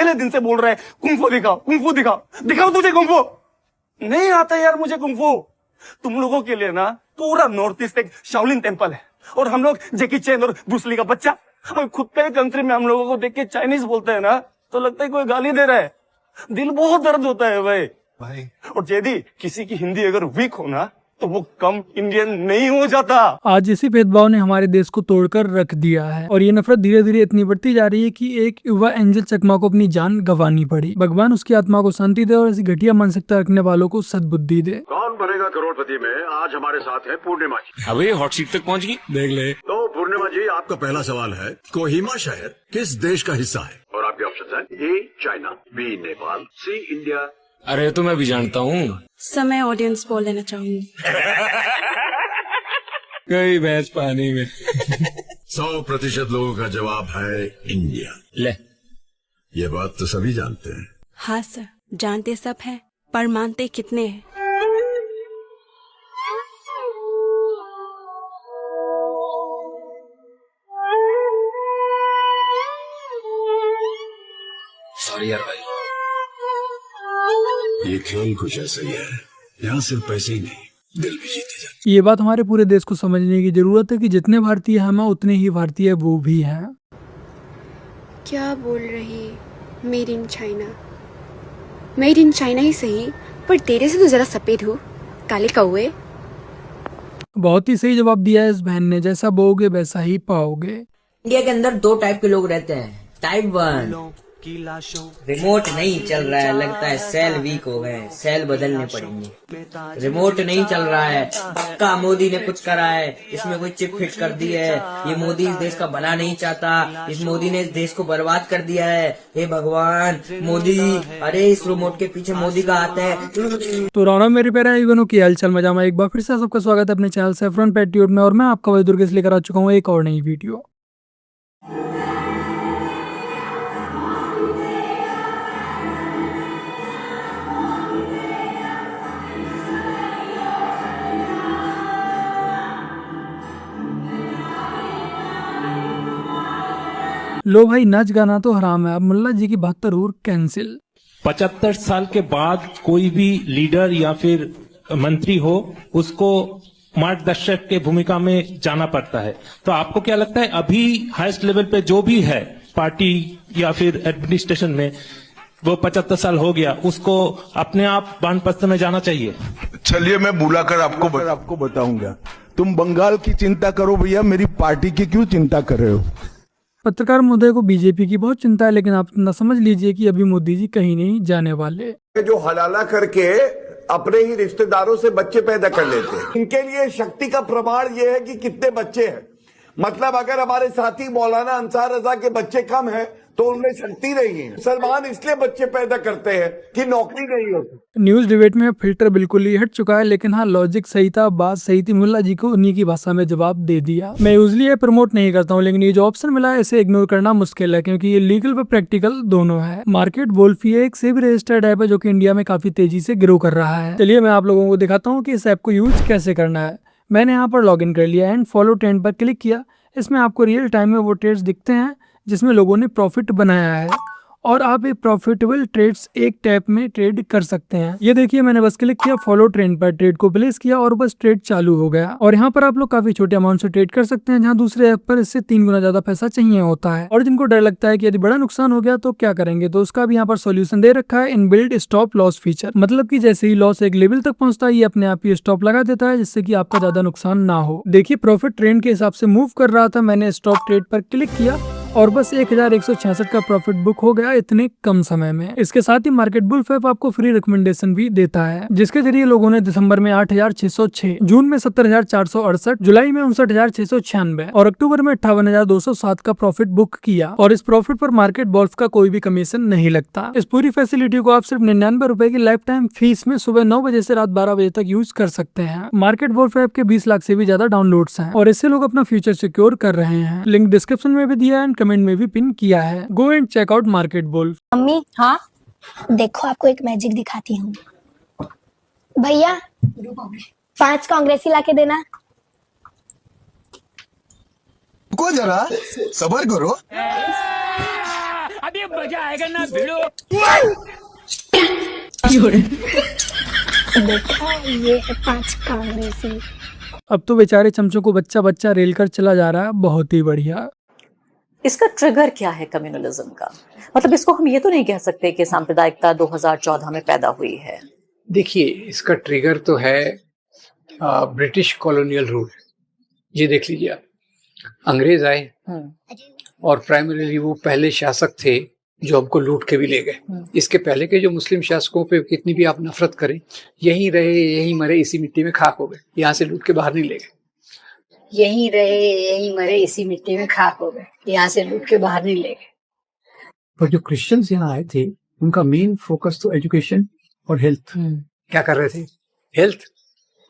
पहले दिन से बोल रहे हैं कुंफू दिखाओ, कुंफू दिखाओ, दिखाओ तुझे कुंफू। नहीं आता यार मुझे कुंफू। तुम लोगों के लिए ना पूरा नॉर्थ ईस्ट एक शाओलिन टेम्पल है, और हम लोग जैकी चैन और ब्रूस ली का बच्चा। और खुद के कंट्री में हम लोगों को देख के चाइनीज बोलते हैं ना, तो लगता है कोई गाली दे रहा है। दिल बहुत दर्द होता है भाई। और यदि किसी की हिंदी अगर वीक हो ना, तो वो कम इंडियन नहीं हो जाता। आज इसी भेदभाव ने हमारे देश को तोड़कर रख दिया है, और ये नफरत धीरे धीरे इतनी बढ़ती जा रही है कि एक युवा एंजल चकमा को अपनी जान गंवानी पड़ी। भगवान उसकी आत्मा को शांति दे और ऐसी घटिया मानसिकता रखने वालों को सद्बुद्धि दे। कौन बनेगा करोड़पति में आज हमारे साथ है पूर्णिमा जी। अबे हॉट सीट तक पहुंच गई, देख ले। तो पूर्णिमा जी, आपका पहला सवाल है, कोहिमा शहर किस देश का हिस्सा है? और आपके ऑप्शन है, A China, B Nepal, C India. अरे तो मैं भी जानता हूँ। समय ऑडियंस बोल लेना चाहूंगी। कई भैंस पानी में। 100% लोगों का जवाब है इंडिया। ले, ये बात तो सभी जानते हैं। हाँ सर, जानते सब है, पर मानते कितने हैं? सॉरी यार भाई। ये खेल कुछ ऐसा ही है, यहाँ सिर्फ पैसे ही नहीं, दिल भी जीते जाते। ये बात हमारे पूरे देश को समझने की जरूरत है कि जितने भारतीय हम हैं उतने ही भारतीय वो भी हैं। क्या बोल रही? Made in China. Made in China ही सही, पर तेरे से तो जरा सफेद हो, काले कौवे। बहुत ही सही जवाब दिया है इस बहन ने, जैसा बोओगे वैसा ही पाओगे। इंडिया के अंदर 2 टाइप के लोग रहते हैं। टाइप 1, रिमोट नहीं चल रहा है, लगता है सेल वीक हो गए, सेल बदलने पड़ेंगे। रिमोट नहीं चल रहा है, पक्का मोदी ने कुछ करा है, इसमें कोई चिप फिट कर दी है, ये मोदी इस देश का भला नहीं चाहता, इस मोदी ने इस देश को बर्बाद कर दिया है, हे भगवान मोदी, अरे इस रिमोट के पीछे मोदी का हाथ है। तो राणा मेरे प्यारे भाई की हालचाल मजा में एक बार फिर से सबका स्वागत है अपने चैनल सैफरन पैट्रियोट में, और मैं आपका वही दुर्गेश लेकर आ चुका हूँ एक और नई वीडियो। लो भाई, नाच गाना तो हराम है, अब मुल्ला जी की 72 उर कैंसिल। 75 साल के बाद कोई भी लीडर या फिर मंत्री हो, उसको मार्गदर्शक के भूमिका में जाना पड़ता है। तो आपको क्या लगता है, अभी हाईएस्ट लेवल पे जो भी है पार्टी या फिर एडमिनिस्ट्रेशन में, वो 75 साल हो गया, उसको अपने आप वानप्रस्थ में जाना चाहिए? चलिए मैं बुलाकर आपको बताऊंगा। तुम बंगाल की चिंता करो भैया, मेरी पार्टी की क्यों चिंता कर रहे हो? पत्रकार महोदय को बीजेपी की बहुत चिंता है, लेकिन आप इतना समझ लीजिए कि अभी मोदी जी कहीं नहीं जाने वाले। जो हलाला करके अपने ही रिश्तेदारों से बच्चे पैदा कर लेते हैं, इनके लिए शक्ति का प्रमाण ये है कि कितने बच्चे हैं। मतलब अगर हमारे साथी मौलाना अंसार रजा के बच्चे कम हैं, तो उनमें शक्ति नहीं है। मुसलमान इसलिए बच्चे पैदा करते हैं कि नौकरी नहीं होती। न्यूज डिबेट में फिल्टर बिल्कुल ही हट चुका है, लेकिन हाँ लॉजिक सही था, बात सही थी, मुल्ला जी को उन्हीं की भाषा में जवाब दे दिया। मैं यूजली ये प्रमोट नहीं करता हूँ, लेकिन ये जो ऑप्शन मिला है इसे इग्नोर करना मुश्किल है, क्योंकि ये लीगल व प्रैक्टिकल दोनों है। मार्केट वोल्फी एक सेबी रजिस्टर्ड ऐप है जो कि इंडिया में काफी तेजी से ग्रो कर रहा है। चलिए मैं आप लोगों को दिखाता हूँ कि इस ऐप को यूज कैसे करना है। मैंने यहाँ पर लॉग इन कर लिया एंड फॉलो ट्रेंड पर क्लिक किया। इसमें आपको रियल टाइम में वो ट्रेड्स दिखते हैं जिसमें लोगों ने प्रॉफिट बनाया है, और आप ये प्रॉफिटेबल ट्रेड्स एक टैप में ट्रेड कर सकते हैं। ये देखिए मैंने बस क्लिक किया, फॉलो ट्रेंड पर ट्रेड को प्लेस किया और बस ट्रेड चालू हो गया। और यहाँ पर आप लोग काफी छोटे अमाउंट से ट्रेड कर सकते हैं, जहाँ दूसरे ऐप पर इससे 3 गुना ज्यादा पैसा चाहिए होता है। और जिनको डर लगता है कि यदि बड़ा नुकसान हो गया तो क्या करेंगे, तो उसका भी यहाँ पर सोल्यूशन दे रखा है, इनबिल्ट स्टॉप लॉस फीचर। मतलब की जैसे ही लॉस एक लेवल तक पहुंचता है, ये अपने आप ही स्टॉप लगा देता है, जिससे की आपका ज्यादा नुकसान ना हो। देखिए प्रॉफिट ट्रेंड के हिसाब से मूव कर रहा था, मैंने स्टॉप ट्रेड पर क्लिक किया और बस 1166 का प्रॉफिट बुक हो गया इतने कम समय में। इसके साथ ही मार्केट बुल्फ ऐप आपको फ्री रिकमेंडेशन भी देता है, जिसके जरिए लोगों ने दिसंबर में 8606, जून में 70468, जुलाई में 59696 और अक्टूबर में 58207 का प्रॉफिट बुक किया। और इस प्रॉफिट पर मार्केट बुल्फ का कोई भी कमीशन नहीं लगता। इस पूरी फैसिलिटी को आप सिर्फ 99 रुपए की लाइफ टाइम फीस में सुबह 9 बजे से रात 12 बजे तक यूज कर सकते हैं। मार्केट बुल्फ ऐप के 20 लाख से भी ज्यादा डाउनलोड्स हैं, और इससे लोग अपना फ्यूचर सिक्योर कर रहे हैं। लिंक डिस्क्रिप्शन में भी दिया है, कमेंट में भी पिन किया है। Go and check out market बुल्फ। मम्मी, हाँ देखो आपको एक मैजिक दिखाती हूँ। भैया 5 कांग्रेसी लाके देना। रुको जरा, सबर करो। अभी मजा आएगा ना भिड़ो। देखा, ये है 5 कांग्रेसी। अब तो बेचारे चमचों को बच्चा बच्चा रेल कर चला जा रहा है, बहुत ही बढ़िया। इसका ट्रिगर क्या है कम्युनलिज्म का? मतलब इसको हम ये तो नहीं कह सकते कि सांप्रदायिकता 2014 में पैदा हुई है। देखिए, इसका ट्रिगर तो है ब्रिटिश कॉलोनियल रूल। ये देख लीजिए आप, अंग्रेज आए और प्राइमरीली वो पहले शासक थे जो हमको लूट के भी ले गए। इसके पहले के जो मुस्लिम शासकों पे कितनी भी आप नफरत करें, यहीं रहे यहीं मरे इसी मिट्टी में खाक हो गए, यहाँ से लूट के बाहर नहीं ले गए। यहीं रहे यहीं मरे इसी मिट्टी में खाक हो गए, यहाँ से लूट के बाहर नहीं ले गए। पर जो क्रिश्चियंस यहाँ आए थे, उनका मेन फोकस तो एजुकेशन और हेल्थ। क्या कर रहे थे? हेल्थ,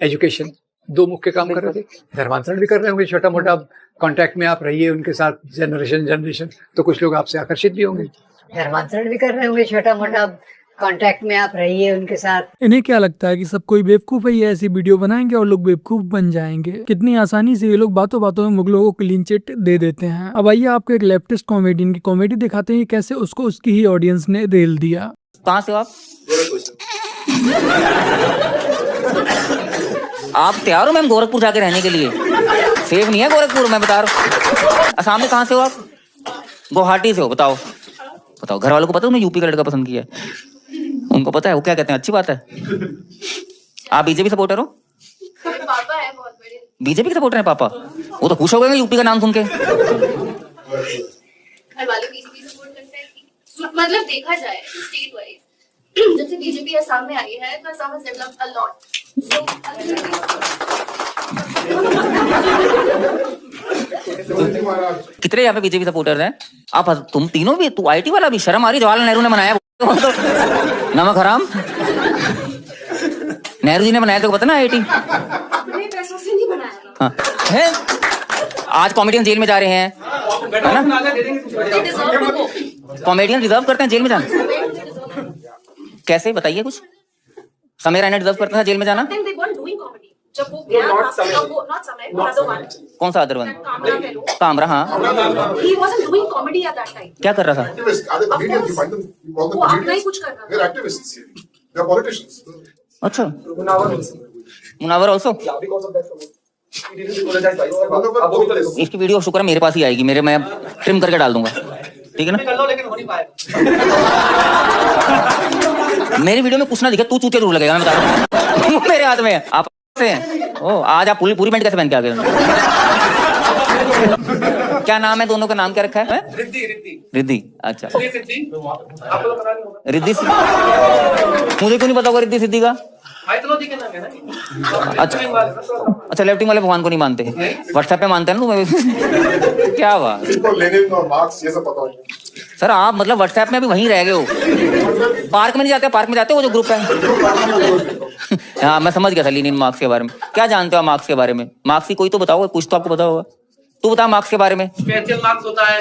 एजुकेशन, दो मुख्य काम कर रहे थे। धर्मांतरण भी कर रहे होंगे छोटा मोटा, कांटेक्ट में आप रहिए उनके साथ जनरेशन, तो कुछ लोग आपसे आकर्षित भी होंगे। धर्मांतरण भी कर रहे होंगे छोटा मोटा, कांटेक्ट में आप रहिए उनके साथ। इन्हें क्या लगता है कि सब कोई बेवकूफ है, ये ऐसी वीडियो बनाएंगे और लोग बेवकूफ बन जाएंगे? कितनी आसानी से ये लोग बातों बातों में मुगलों को क्लीन चिट दे देते हैं। अब आइए आपको एक लेफ्टिस्ट कॉमेडियन की कॉमेडी दिखाते हैं, कैसे उसको उसकी ही ऑडियंस ने रेल दिया। कहाँ से हो आप तैयार हो मैम गोरखपुर जाके रहने के लिए? सेफ नहीं है गोरखपुर, मैं बता रहा हूँ। असम में कहाँ से हो आप? गुवाहाटी से हो। बताओ घर वालों को पता है उन्हें यूपी का लड़का पसंद किया है? उनको पता है, वो क्या कहते हैं अच्छी बात है। आप बीजेपी सपोर्टर हो? पापा है बहुत बड़े बीजेपी के सपोर्टर है पापा? वो तो खुश हो गए यूपी का नाम सुन के। घर वाले बीजेपी सपोर्ट करते हैं। मतलब देखा जाए स्टेट वाइज, जब से बीजेपी असम में आई है तो Assam has developed a lot. कितने यहाँ पे बीजेपी सपोर्टर हैं? आप तुम तीनों भी? तू आईटी वाला भी? शर्म आ रही, जवाहरलाल नेहरू ने बनाया नमक हराम। नेहरू जी ने बनाया तो पता ना आईटी? अपने पैसों से नहीं बनाया। हाँ है। आज कॉमेडियन जेल में जा रहे हैं, है ना? कॉमेडियन डिजर्व करते हैं जेल में जाना? कैसे बताइए कुछ? समय रैना डिजर्व करता था जेल में जाना? जब वो गया कौन सा अदर वन? कामरा। हाँ, he wasn't doing comedy at that time. क्या कर रहा था? वो अपना ही कुछ कर रहा था। अच्छा, मुनावर ऑल्सो। इसकी वीडियो शुक्र है मेरे पास ही आएगी, मैं ट्रिम करके डाल दूंगा, ठीक है ना? मेरी वीडियो में कुछ ना दिखे, तू चूते जरूर लगेगा, मैं बता रहा हूँ। मेरे हाथ में है। आप से ओ आज आप पूरी पैंट कैसे पहन के आ गए? क्या नाम है दोनों का? नाम क्या रखा है? रिद्धि। अच्छा, रिद्धि। मुझे क्यों नहीं पता होगा रिद्धि सिद्धि का? अच्छा, लेफ्टिंग वाले भगवान को नहीं मानते, व्हाट्सएप पे मानते हैं ना तुम? क्या बात सर, आप मतलब व्हाट्सएप में भी वहीं रह गए हो? पार्क में नहीं जाते? पार्क में जाते हो वो जो ग्रुप है? हाँ, मैं समझ गया था लीनिन मार्क्स के बारे में। क्या जानते हो मार्क्स के बारे में? मार्क्स की कोई तो बताओ, कुछ तो आपको पता होगा। तू बता मार्क्स के बारे में। स्पेशल मार्क्स होता है।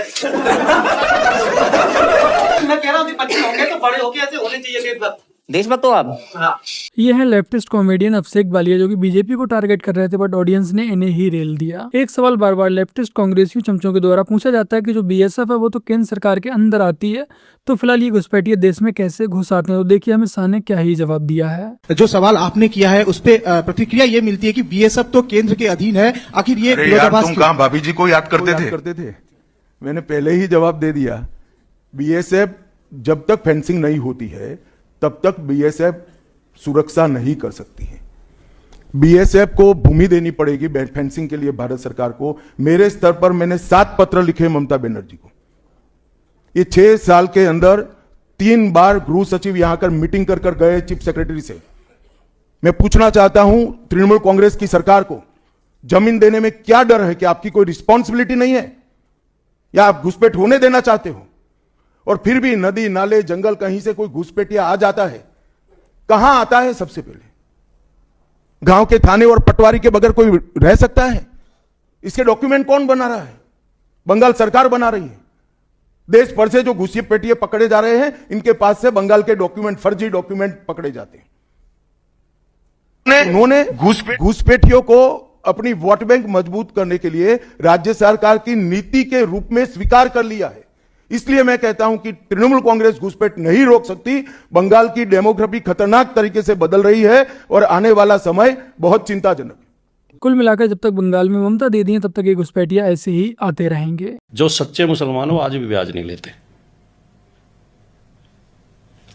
मैं कह रहा हूँ बच्चे होंगे तो बड़े होके ऐसे होने चाहिए देशभक्त हो आप। हाँ। ये है लेफ्टिस्ट कॉमेडियन अभिषेक बालिया, जो कि बीजेपी को टारगेट कर रहे थे, बट ऑडियंस ने इन्हें ही रेल दिया। एक सवाल बार बार लेफ्टिस्ट कांग्रेसियों चमचों के द्वारा पूछा जाता है कि जो बीएसएफ है वो तो केंद्र सरकार के अंदर आती है, तो फिलहाल ये घुसपैठिए देश में कैसे घुस आते हैं? तो देखिए हमें शाह ने क्या ही जवाब दिया है। जो सवाल आपने किया है उस पे प्रतिक्रिया ये मिलती है कि बीएसएफ तो केंद्र के अधीन है, आखिर ये तुम कहाँ भाभी जी को याद करते थे? मैंने पहले ही जवाब दे दिया। बीएसएफ जब तक फेंसिंग नहीं होती है तब तक बीएसएफ सुरक्षा नहीं कर सकती है। बीएसएफ को भूमि देनी पड़ेगी फेंसिंग के लिए भारत सरकार को। मेरे स्तर पर मैंने 7 पत्र लिखे ममता बनर्जी को। ये 6 साल के अंदर 3 बार गृह सचिव यहां कर मीटिंग कर गए चीफ सेक्रेटरी से। मैं पूछना चाहता हूं तृणमूल कांग्रेस की सरकार को, जमीन देने में क्या डर है? कि आपकी कोई रिस्पॉन्सिबिलिटी नहीं है या आप घुसपैठ होने देना चाहते हो? और फिर भी नदी नाले जंगल कहीं से कोई घुसपैठिया आ जाता है, कहां आता है? सबसे पहले गांव के थाने और पटवारी के बगैर कोई रह सकता है? इसके डॉक्यूमेंट कौन बना रहा है? बंगाल सरकार बना रही है। देश भर से जो घुसपैठिए पकड़े जा रहे हैं, इनके पास से बंगाल के डॉक्यूमेंट, फर्जी डॉक्यूमेंट पकड़े जाते हैं। उन्होंने घुसपैठियों को अपनी वोट बैंक मजबूत करने के लिए राज्य सरकार की नीति के रूप में स्वीकार कर लिया है इसलिए मैं कहता हूं कि तृणमूल कांग्रेस घुसपैठ नहीं रोक सकती। बंगाल की डेमोग्राफी खतरनाक तरीके से बदल रही है और आने वाला समय बहुत चिंताजनक है। कुल मिलाकर जब तक बंगाल में ममता दीदी हैं तब तक ये घुसपैठिया ऐसे ही आते रहेंगे। जो सच्चे मुसलमान हो आज भी ब्याज नहीं लेते।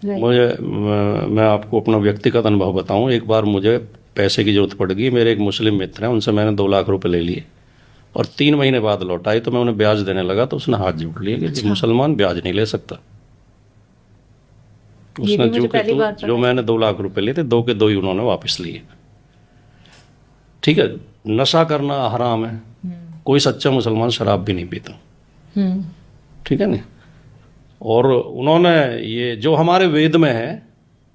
मैं आपको अपना व्यक्तिगत अनुभव बताऊं। एक बार मुझे पैसे की जरूरत पड़ गई। मेरे एक मुस्लिम मित्र हैं, उनसे मैंने 2 लाख रुपए ले लिए और 3 महीने बाद लौटाई तो मैं उन्हें ब्याज देने लगा तो उसने हाथ जोड़ लिया कि मुसलमान ब्याज नहीं ले सकता। उसने जो मैंने 2 लाख रुपए लिए थे 2 के 2 ही उन्होंने वापस लिए। ठीक है, नशा करना हराम है, कोई सच्चा मुसलमान शराब भी नहीं पीता। ठीक है ना। और उन्होंने ये जो हमारे वेद में है,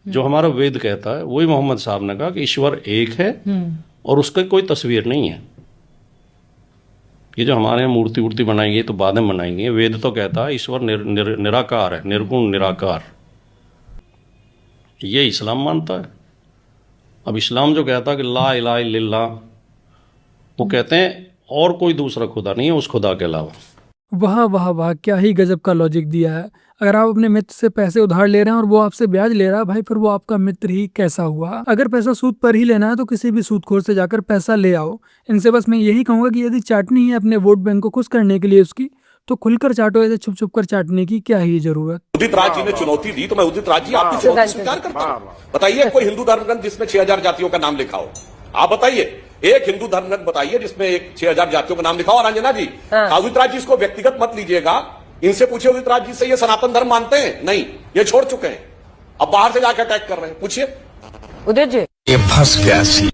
जो हमारा वेद कहता है, वही मोहम्मद साहब ने कहा कि ईश्वर एक है और उसका कोई तस्वीर नहीं है। ये जो हमारे यहाँ मूर्ति वूर्ति बनाई गई तो बाद में बनाई गई, वेद तो कहता है ईश्वर निराकार है, निर्गुण निराकार। ये इस्लाम मानता है। अब इस्लाम जो कहता है कि ला इलाहा इल्लल्लाह, वो कहते हैं और कोई दूसरा खुदा नहीं है उस खुदा के अलावा। वाह वाह वाह, क्या ही गजब का लॉजिक दिया है। अगर आप अपने मित्र से पैसे उधार ले रहे हैं और वो आपसे ब्याज ले रहा है, भाई फिर वो आपका मित्र ही कैसा हुआ। अगर पैसा सूद पर ही लेना है तो किसी भी सूदखोर से जाकर पैसा ले आओ। इनसे बस मैं यही कहूंगा कि यदि चाटनी है अपने वोट बैंक को खुश करने के लिए उसकी, तो खुलकर चाटो, ऐसे छुप छुप कर चाटने की क्या ही जरूरत। उदित राज जी ने चुनौती दी तो मैं उदित राज जी आपकी चुनौती स्वीकार करता हूं। बताइए कोई हिंदू धर्मग्रंथ जिसमें 6000 जातियों का नाम लिखा हो। आप बताइए एक हिंदू धर्मग्रंथ बताइए जिसमें 6000 जातियों का नाम लिखा हो। और अंजना जी, उदित राज जी इसको व्यक्तिगत मत लीजिएगा, इनसे पूछिए उदित राज जी से, ये सनातन धर्म मानते हैं? नहीं, ये छोड़ चुके हैं, अब बाहर से जाकर अटैक कर रहे हैं। पूछिए उदित जी। ये फंस गया सी।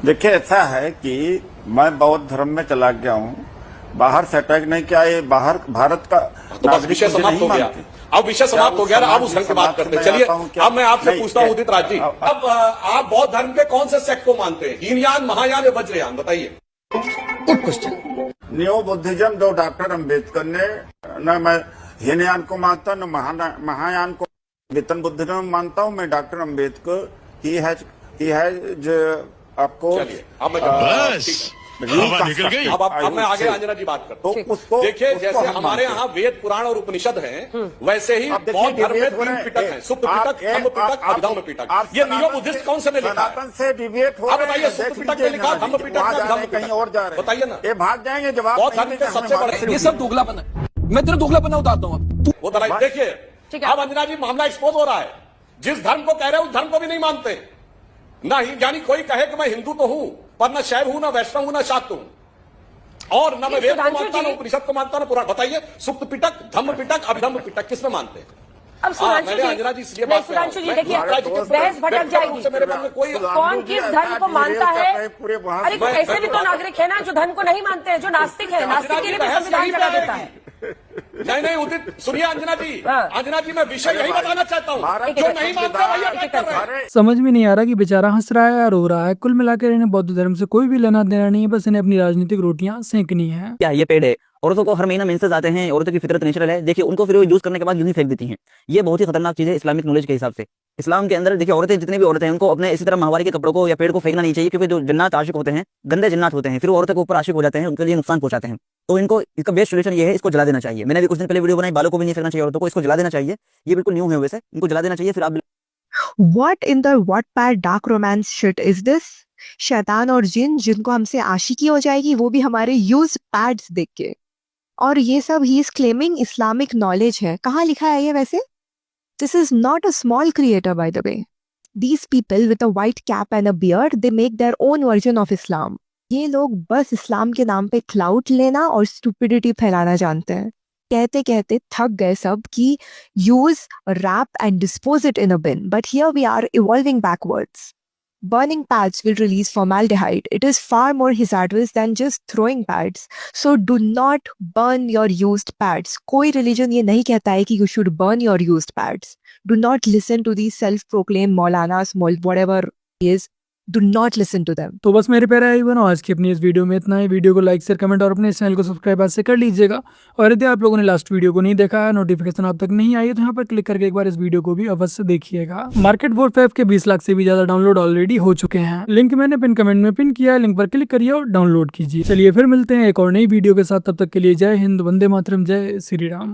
देखिए ऐसा है कि मैं बौद्ध धर्म में चला गया हूँ, बाहर से अटैक नहीं किया। ये बाहर भारत का तो बस विषय समाप्त हो गया। अब विषय समाप्त हो गया, अब उस ढंग की बात करते हैं। चलिए अब मैं आपसे पूछता हूँ उदित राज जी, अब आप बौद्ध धर्म के कौन से सेक्ट को मानते हैं? हीनयान, महायान या वज्रयान? बताइए। Good question. न्यू बुद्धिज्म जो डॉक्टर अम्बेडकर ने, न मैं हीनयान को मानता न महायान को। वेतन बुद्धिज्म मानता हूँ मैं। डॉक्टर अम्बेडकर ही है आपको निकल गई। अब मैं आगे अंजना जी बात करता हूँ। देखिए जैसे हमारे यहाँ वेद पुराण और उपनिषद हैं, वैसे ही बौद्ध धर्म में 3 पिटक हैं, सुप्त पिटक, धम्म पिटक, अभिधम्म पिटक। ये नियो बुद्धिस्ट कौन से ने लिखा है? से डिबेट हो। आप बताइए, सुप्त पिटक ने लिखा, धम्म पिटक कहीं और जा रहे हैं, बताइए ना। ये भाग जाएंगे जवाब। बौद्ध धर्म के सबसे बड़े, ये सब दोगलापन है। मैं तेरा दोगलापन उतारता हूँ। वो देखिए अब अंजना जी मामला एक्सपोज हो रहा है। जिस धर्म को कह रहे हैं उस धर्म को भी नहीं मानते। ना ही यानी कोई कहे कि मैं हिंदू तो हूं पर न शैव हूं, न वैष्णव हूं, न शाक्त हूं, और न मैं वेद को मानता, न उपनिषद को मानता, न पुराण। बताइए सुप्त पिटक, धम्म पिटक, अभिधम्म पिटक किसमें मानते हैं? अब सुधांशु जी, सुधांशु जी देखिए बहस भटक जाएगी। कौन किस धर्म को मानता है? अरे कोई ऐसे भी तो नागरिक है ना जो धर्म को नहीं मानते हैं, जो नास्तिक है। नास्तिक के लिए भी संविधान चला देता है। नहीं उदित सुनिए अंजना जी मैं विषय यही बताना चाहता हूँ, जो नहीं मानता वही अटैक कर रहे हैं। समझ में नहीं आ रहा कि बेचारा हंस रहा है या रो रहा है। कुल मिलाकर इन्हें बौद्ध धर्म से कोई भी लेना देना नहीं है, बस इन्हें अपनी राजनीतिक रोटियां सेंकनी है। क्या ये पेड़ है? औरतों को हर महीना मेंसेस आते हैं, औरतों की फितरत नेचुरल है। देखिए उनको फिर वो यूज करने के बाद यूं ही फेंक देती हैं। ये बहुत ही खतरनाक चीज है इस्लामिक नॉलेज के हिसाब से। इस्लाम के अंदर देखिए औरतें, जितनी भी औरतें हैं, उनको अपने इसी तरह माहवारी के कपड़ों को या पेड़ को फेंकना नहीं चाहिए, क्योंकि जो जन्नात आशिक होते हैं, गंदे जन्नात होते हैं, फिर वो औरतों के ऊपर आशिक हो जाते हैं, उनके लिए नुकसान पहुंचाते हैं। तो इनको इसका बेस्ट सोल्यूशन ये है, इसको जला देना चाहिए। मैंने भी कुछ दिन पहले वीडियो बनाई, बालों को भी नहीं फेंकना चाहिए औरतों को, इसको जला देना चाहिए। ये बिल्कुल न्यू है वैसे, इनको जला देना चाहिए। फिर आप What in the Wattpad dark romance shit is this? शैतान और जिन जिनको हमसे आशिकी हो जाएगी, वो भी हमारे यूज पैड्स देख के। और ये सब he is claiming Islamic knowledge है। कहाँ लिखा है ये वैसे? This is not a small creator by the way. These people with a white cap and a beard, they make their own version of Islam. ये लोग बस इस्लाम के नाम पे क्लाउड लेना और स्टूपिडिटी फैलाना जानते हैं। कहते कहते थक गए सब कि use, wrap and dispose it in a bin. But here we are evolving backwards. Burning pads will release formaldehyde. It is far more hazardous than just throwing pads. So do not burn your used pads. कोई religion ये नहीं कहता है कि you should burn your used pads. Do not listen to these self-proclaimed Maulanas, whatever is. Do not listen to them. तो बस मेरे प्यारे भाई बहनों, आज की अपनी इस वीडियो में इतना ही। वीडियो को लाइक शेयर कमेंट और अपने चैनल को सब्सक्राइब आज से कर लीजिएगा। और यदि आप लोगों ने लास्ट वीडियो को नहीं देखा है, नोटिफिकेशन आप तक नहीं आई है, तो यहाँ पर क्लिक करके एक बार इस वीडियो को भी अवश्य देखिएगा। मार्केट वोट 5 के 20 लाख से भी ज्यादा डाउनलोड ऑलरेडी हो चुके हैं। लिंक मैंने पिन कमेंट में पिन किया है, लिंक पर क्लिक करिए और डाउनलोड कीजिए। चलिए फिर मिलते हैं एक और नई वीडियो के साथ। तब तक के लिए जय हिंद, वंदे मातरम, जय श्री राम।